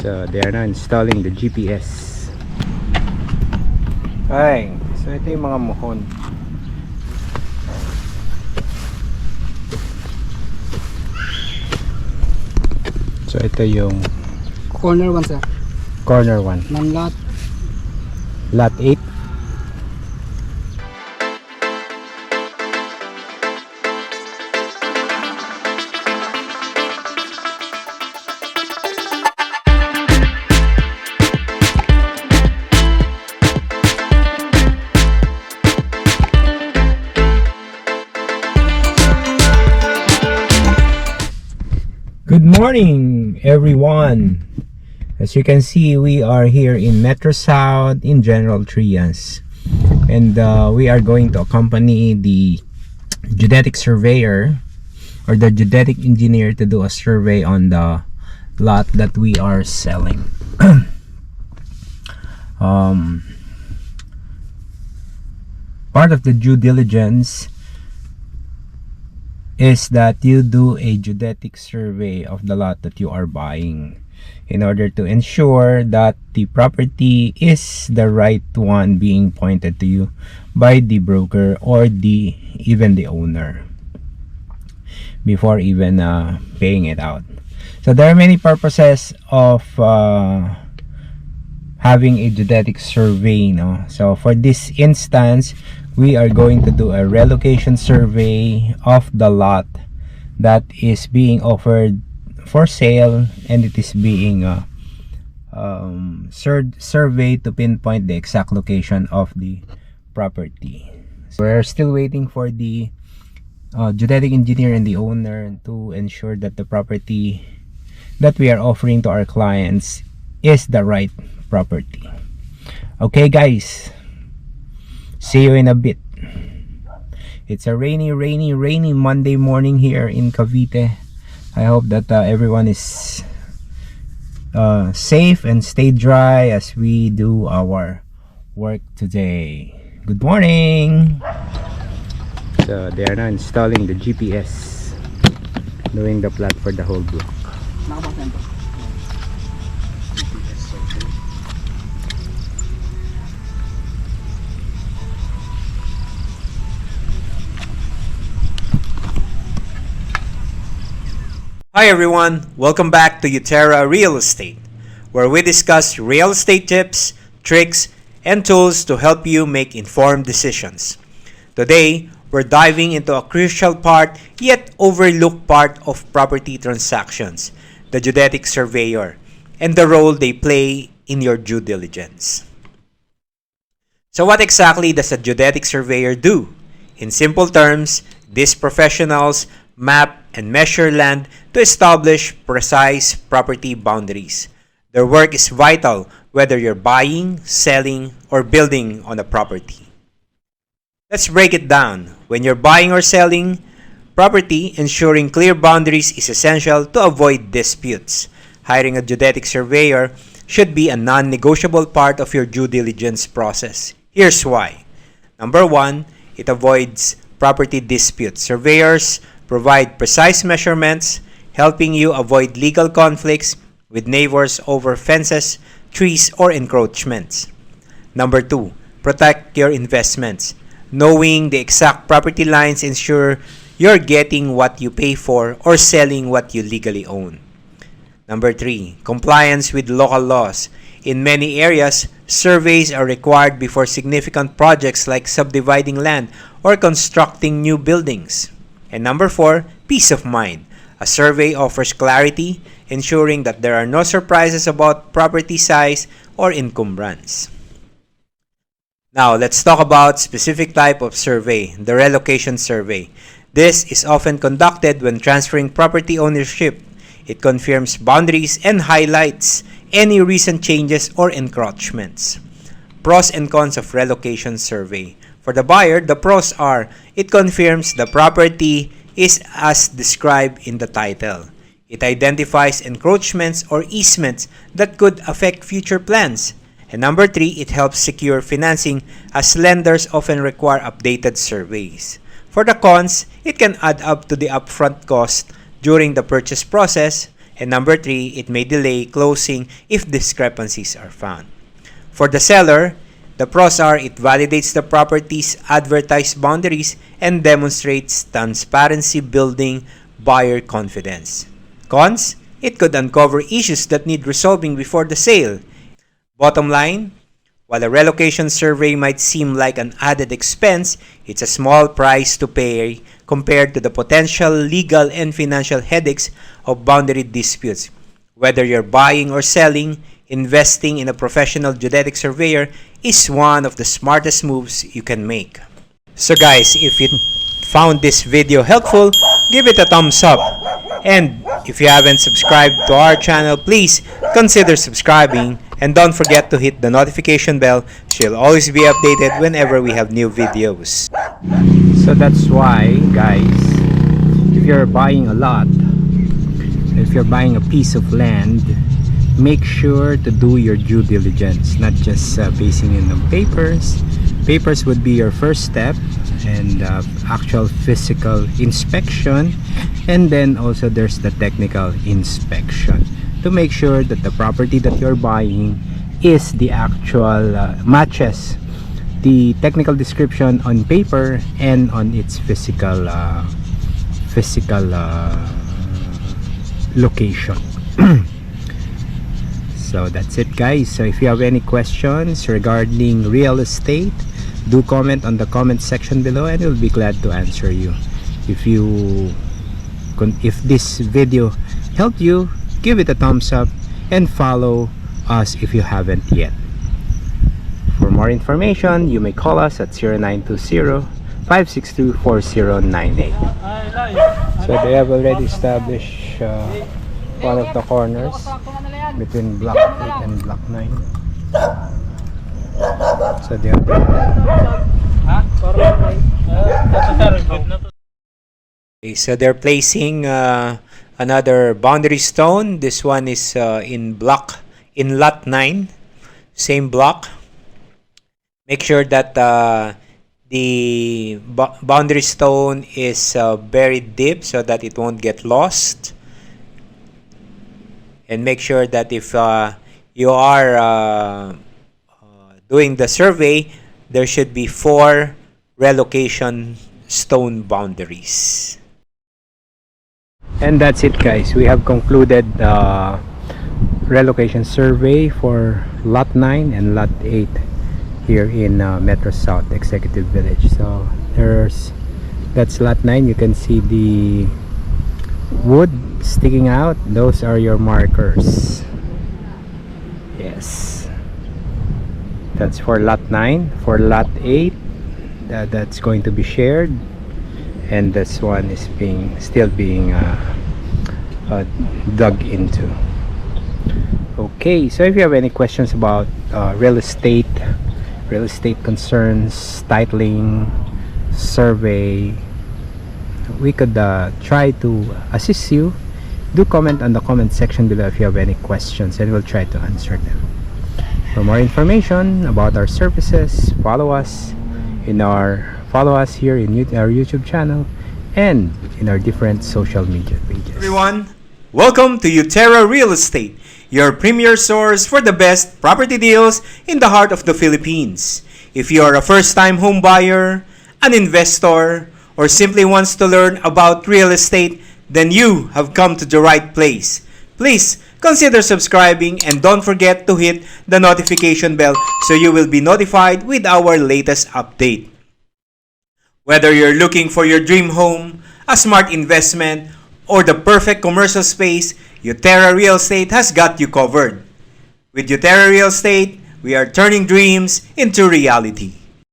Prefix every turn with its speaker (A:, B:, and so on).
A: So they are now installing the GPS. Ay, so ito yung mga muhon. So ito yung
B: corner 1 sir.
A: corner 1.
B: Ng
A: Lot 8. Good morning, everyone. As you can see, we are here in Metrosouth in General Trias, and we are going to accompany the geodetic surveyor or the geodetic engineer to do a survey on the lot that we are selling. Part of the due diligence is that you do a geodetic survey of the lot that you are buying in order to ensure that the property is the right one being pointed to you by the broker or even the owner before even paying it out. So there are many purposes of having a geodetic survey, no? So for this instance, we are going to do a relocation survey of the lot that is being offered for sale, and it is being surveyed to pinpoint the exact location of the property. So we're still waiting for the geodetic engineer and the owner to ensure that the property that we are offering to our clients is the right property. Okay guys, see you in a bit. It's a rainy Monday morning here in Cavite. I hope that everyone is safe and stay dry as we do our work today. Good morning. So they are now installing the GPS, doing the plot for the whole block.
C: Hi everyone, welcome back to Euterra Real Estate, where we discuss real estate tips, tricks, and tools to help you make informed decisions. Today, we're diving into a crucial part yet overlooked part of property transactions, the geodetic surveyor, and the role they play in your due diligence. So what exactly does a geodetic surveyor do? In simple terms, these professionals map and measure land to establish precise property boundaries. Their work is vital whether you're buying, selling, or building on a property. Let's break it down. When you're buying or selling property, ensuring clear boundaries is essential to avoid disputes. Hiring a geodetic surveyor should be a non-negotiable part of your due diligence process. Here's why. Number 1, it avoids property disputes. Surveyors provide precise measurements, helping you avoid legal conflicts with neighbors over fences, trees, or encroachments. Number 2, protect your investments. Knowing the exact property lines ensure you're getting what you pay for or selling what you legally own. Number 3, compliance with local laws. In many areas, surveys are required before significant projects like subdividing land or constructing new buildings. And number 4, peace of mind. A survey offers clarity, ensuring that there are no surprises about property size or encumbrance. Now, let's talk about specific type of survey, the relocation survey. This is often conducted when transferring property ownership. It confirms boundaries and highlights any recent changes or encroachments. Pros and cons of relocation survey. For the buyer, the pros are, it confirms the property is as described in the title. It identifies encroachments or easements that could affect future plans. And number 3, it helps secure financing as lenders often require updated surveys. For the cons, it can add up to the upfront cost during the purchase process, And number 3, it may delay closing if discrepancies are found. For the seller, the pros are it validates the property's advertised boundaries and demonstrates transparency, building buyer confidence. Cons, it could uncover issues that need resolving before the sale. Bottom line, while a relocation survey might seem like an added expense, it's a small price to pay compared to the potential legal and financial headaches of boundary disputes. Whether you're buying or selling, investing in a professional geodetic surveyor is one of the smartest moves you can make. So guys, if you found this video helpful, give it a thumbs up. And if you haven't subscribed to our channel, please consider subscribing. And don't forget to hit the notification bell so you'll always be updated whenever we have new videos.
A: So that's why, guys, if you're buying a lot, if you're buying a piece of land, make sure to do your due diligence, not just basing it on papers. Papers would be your first step, and actual physical inspection, and then also there's the technical inspection to make sure that the property that you're buying is the actual matches the technical description on paper and on its physical location. So that's it, guys. So if you have any questions regarding real estate, do comment on the comment section below and we'll be glad to answer you. If this video helped you, give it a thumbs up and follow us if you haven't yet. For more information, you may call us at 0920-562-4098. So they have already established one of the corners between block 8 and block 9. So they are
C: Okay, so they're placing another boundary stone. This one is in lot 9, same block. Make sure that the boundary stone is buried deep so that it won't get lost. And make sure that if you are doing the survey, there should be 4 relocation stone boundaries.
A: And that's it, guys. We have concluded the relocation survey for lot 9 and lot 8 here in Metrosouth Executive Village. So that's lot 9. You can see the wood sticking out. Those are your markers. Yes, that's for lot 9. For lot 8, that's going to be shared, and this one is still being dug into. Okay, so if you have any questions about real estate concerns, titling, survey, we could try to assist you. Do comment on the comment section below if you have any questions, and we'll try to answer them. For more information about our services, follow us here in our YouTube channel and in our different social media pages.
C: Everyone, welcome to Euterra Real Estate, your premier source for the best property deals in the heart of the Philippines. If you are a first-time home buyer, an investor, or simply wants to learn about real estate, then you have come to the right place. Please consider subscribing and don't forget to hit the notification bell so you will be notified with our latest update. Whether you're looking for your dream home, a smart investment, or the perfect commercial space, Euterra Real Estate has got you covered. With Euterra Real Estate, we are turning dreams into reality.